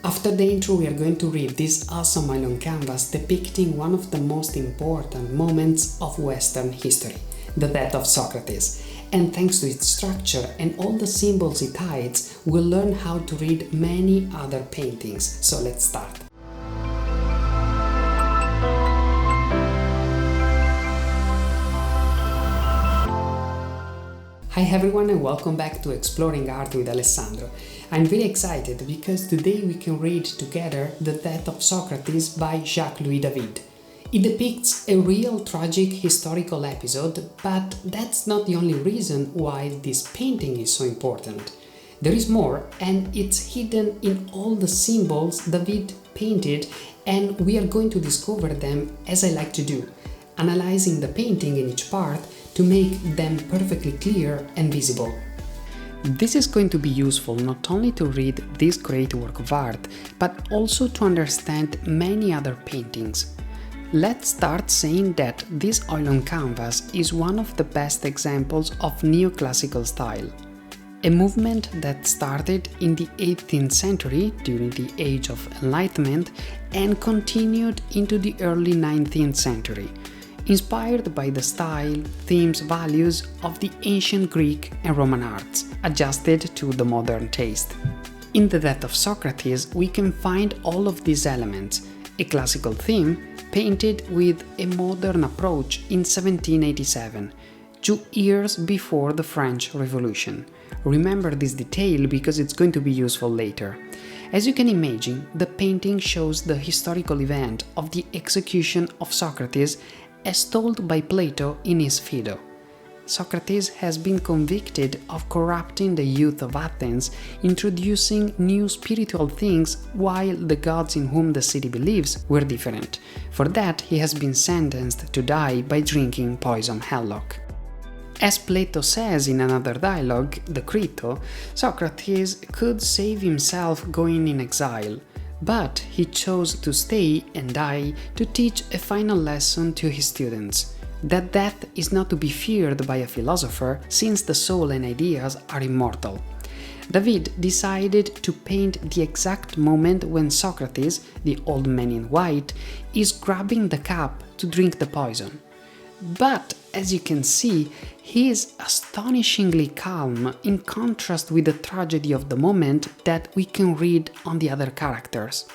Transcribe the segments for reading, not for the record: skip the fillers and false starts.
After the intro, we are going to read this awesome oil canvas depicting one of the most important moments of Western history, the death of Socrates. And thanks to its structure and all the symbols it hides, we'll learn how to read many other paintings. So let's start. Hi everyone and welcome back to Exploring Art with Alessandro. I'm really excited because today we can read together The Death of Socrates by Jacques-Louis. It depicts a real tragic historical episode, but that's not the only reason why this painting is so important. There is more, and it's hidden in all the symbols David painted, and we are going to discover them as I like to do, analyzing the painting in each part to make them perfectly clear and visible. This is going to be useful not only to read this great work of art, but also to understand many other paintings. Let's start saying that this oil on canvas is one of the best examples of neoclassical style, a movement that started in the 18th century during the Age of Enlightenment and continued into the early 19th century, inspired by the style, themes, values of the ancient Greek and Roman arts, adjusted to the modern taste. In The Death of Socrates, we can find all of these elements, a classical theme painted with a modern approach in 1787, 2 years before the French Revolution. Remember this detail because it's going to be useful later. As you can imagine, the painting shows the historical event of the execution of Socrates as told by Plato in his Phaedo. Socrates has been convicted of corrupting the youth of Athens, introducing new spiritual things while the gods in whom the city believes were different. For that, he has been sentenced to die by drinking poison hemlock. As Plato says in another dialogue, the Crito, Socrates could save himself going in exile, but he chose to stay and die to teach a final lesson to his students, that death is not to be feared by a philosopher since the soul and ideas are immortal. David decided to paint the exact moment when Socrates, the old man in white, is grabbing the cup to drink the poison. But, as you can see, he is astonishingly calm in contrast with the tragedy of the moment that we can read on the other characters.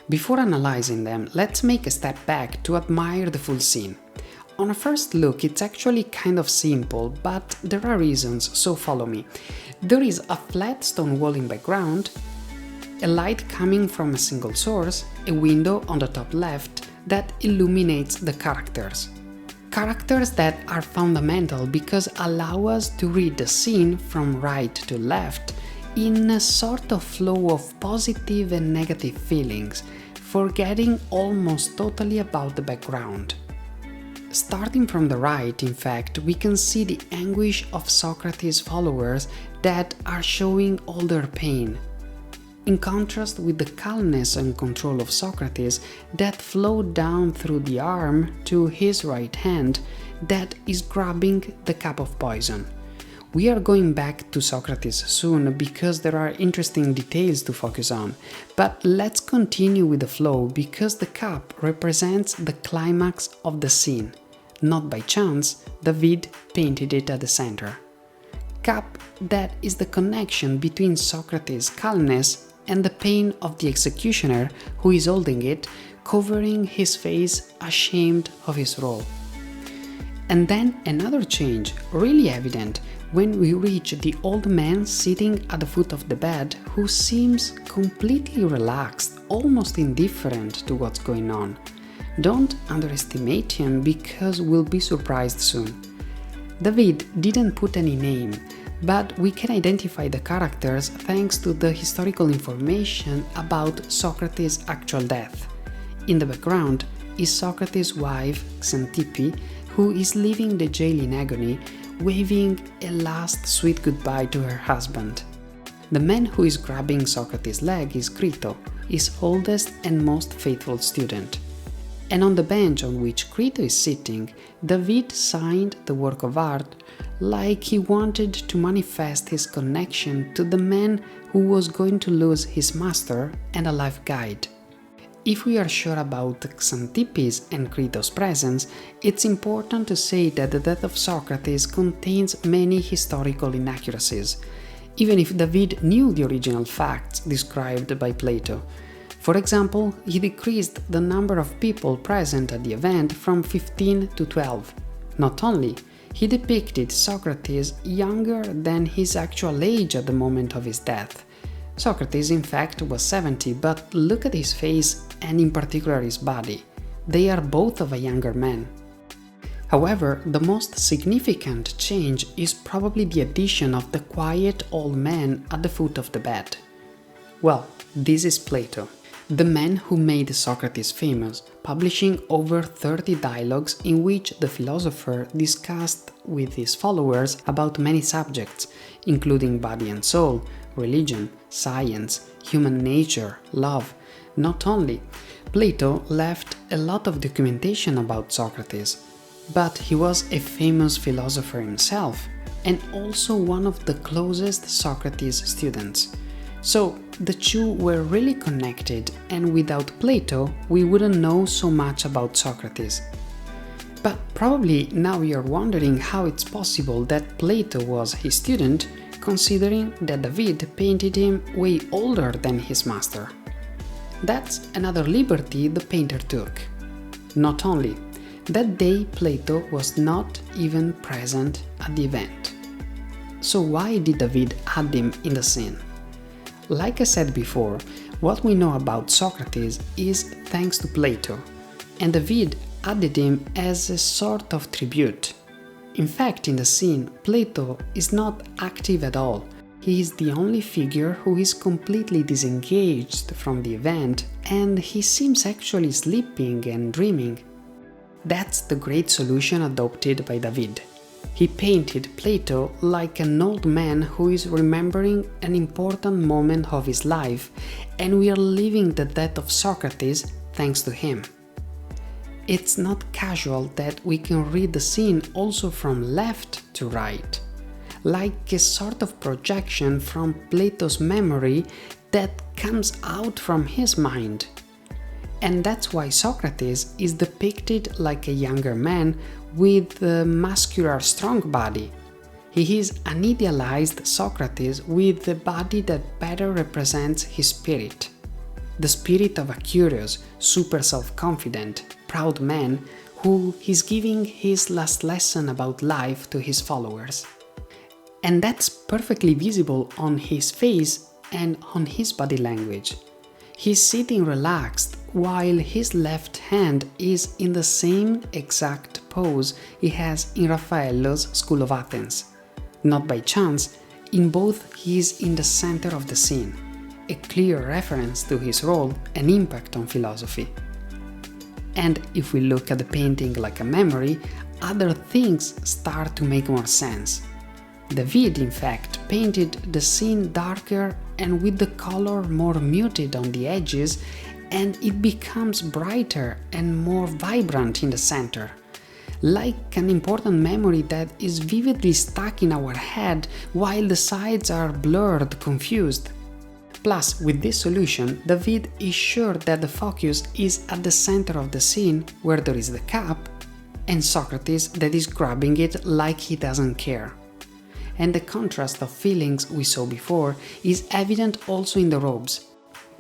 Before analyzing them, let's make a step back to admire the full scene. On a first look, it's actually kind of simple, but there are reasons, so follow me. There is a flat stone wall in background, a light coming from a single source, a window on the top left that illuminates the characters. Characters that are fundamental because allow us to read the scene from right to left in a sort of flow of positive and negative feelings, forgetting almost totally about the background. Starting from the right, in fact, we can see the anguish of Socrates' followers that are showing all their pain, in contrast with the calmness and control of Socrates that flowed down through the arm to his right hand that is grabbing the cup of poison. We are going back to Socrates soon because there are interesting details to focus on, but let's continue with the flow because the cup represents the climax of the scene. Not by chance, David painted it at the center. Cup that is the connection between Socrates' calmness and the pain of the executioner who is holding it, covering his face, ashamed of his role. And then another change, really evident, when we reach the old man sitting at the foot of the bed who seems completely relaxed, almost indifferent to what's going on. Don't underestimate him because we'll be surprised soon. David didn't put any name, but we can identify the characters thanks to the historical information about Socrates' actual death. In the background is Socrates' wife, Xantippe, who is leaving the jail in agony, waving a last sweet goodbye to her husband. The man who is grabbing Socrates' leg is Crito, his oldest and most faithful student. And on the bench on which Crito is sitting, David signed the work of art like he wanted to manifest his connection to the man who was going to lose his master and a life guide. If we are sure about Xanthippus and Crito's presence, it's important to say that the Death of Socrates contains many historical inaccuracies, even if David knew the original facts described by Plato. For example, he decreased the number of people present at the event from 15 to 12. Not only, he depicted Socrates younger than his actual age at the moment of his death. Socrates, in fact, was 70, but look at his face and in particular his body. They are both of a younger man. However, the most significant change is probably the addition of the quiet old man at the foot of the bed. Well, this is Plato, the man who made Socrates famous, publishing over 30 dialogues in which the philosopher discussed with his followers about many subjects, including body and soul, religion, science, human nature, love. Not only, Plato left a lot of documentation about Socrates, but he was a famous philosopher himself and also one of the closest Socrates students. So the two were really connected, and without Plato we wouldn't know so much about Socrates. But probably now you're wondering how it's possible that Plato was his student, considering that David painted him way older than his master. That's another liberty the painter took. Not only, that day Plato was not even present at the event. So why did David add him in the scene? Like I said before, what we know about Socrates is thanks to Plato, and David added him as a sort of tribute. In fact, in the scene, Plato is not active at all. He is the only figure who is completely disengaged from the event, and he seems actually sleeping and dreaming. That's the great solution adopted by David. He painted Plato like an old man who is remembering an important moment of his life, and we are living the death of Socrates thanks to him. It's not casual that we can read the scene also from left to right, like a sort of projection from Plato's memory that comes out from his mind. And that's why Socrates is depicted like a younger man with a muscular, strong body. He is an idealized Socrates with a body that better represents his spirit. The spirit of a curious, super self-confident, proud man who is giving his last lesson about life to his followers. And that's perfectly visible on his face and on his body language. He's sitting relaxed while his left hand is in the same exact pose he has in Raffaello's School of Athens. Not by chance, in both he is in the center of the scene, a clear reference to his role and impact on philosophy. And if we look at the painting like a memory, other things start to make more sense. David, in fact, painted the scene darker and with the color more muted on the edges, and it becomes brighter and more vibrant in the center, like an important memory that is vividly stuck in our head while the sides are blurred, confused. Plus, with this solution, David is sure that the focus is at the center of the scene where there is the cup, and Socrates that is grabbing it like he doesn't care. And the contrast of feelings we saw before is evident also in the robes.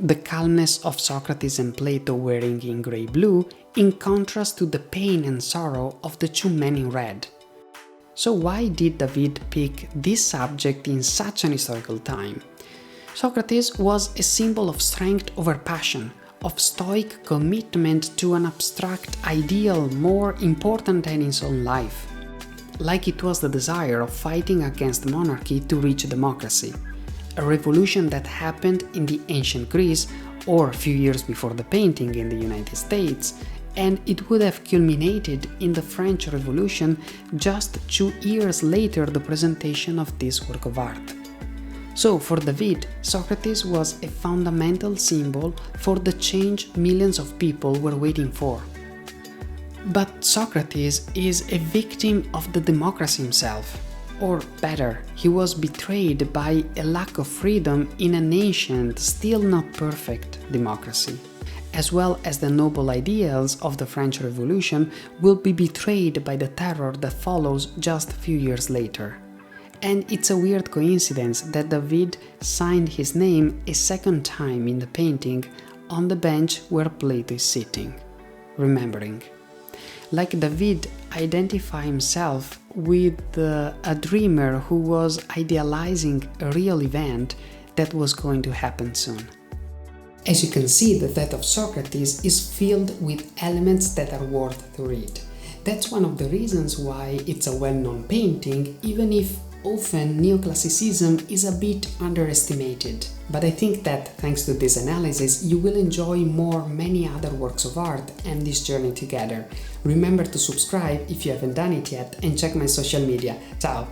The calmness of Socrates and Plato wearing in grey-blue in contrast to the pain and sorrow of the two men in red. So why did David pick this subject in such an historical time? Socrates was a symbol of strength over passion, of stoic commitment to an abstract ideal more important than his own life. Like it was the desire of fighting against monarchy to reach democracy, a revolution that happened in the ancient Greece or a few years before the painting in the United States, and it would have culminated in the French Revolution just 2 years later the presentation of this work of art. So for David, Socrates was a fundamental symbol for the change millions of people were waiting for. But Socrates is a victim of the democracy himself. Or better, he was betrayed by a lack of freedom in an ancient, still not perfect democracy, as well as the noble ideals of the French Revolution will be betrayed by the terror that follows just a few years later. And it's a weird coincidence that David signed his name a second time in the painting on the bench where Plato is sitting, remembering. Like David identified himself with a dreamer who was idealizing a real event that was going to happen soon. As you can see, the Death of Socrates is filled with elements that are worth to read. That's one of the reasons why it's a well-known painting, even if often neoclassicism is a bit underestimated. But I think that thanks to this analysis you will enjoy many other works of art and this journey together. Remember to subscribe if you haven't done it yet and check my social media. Ciao!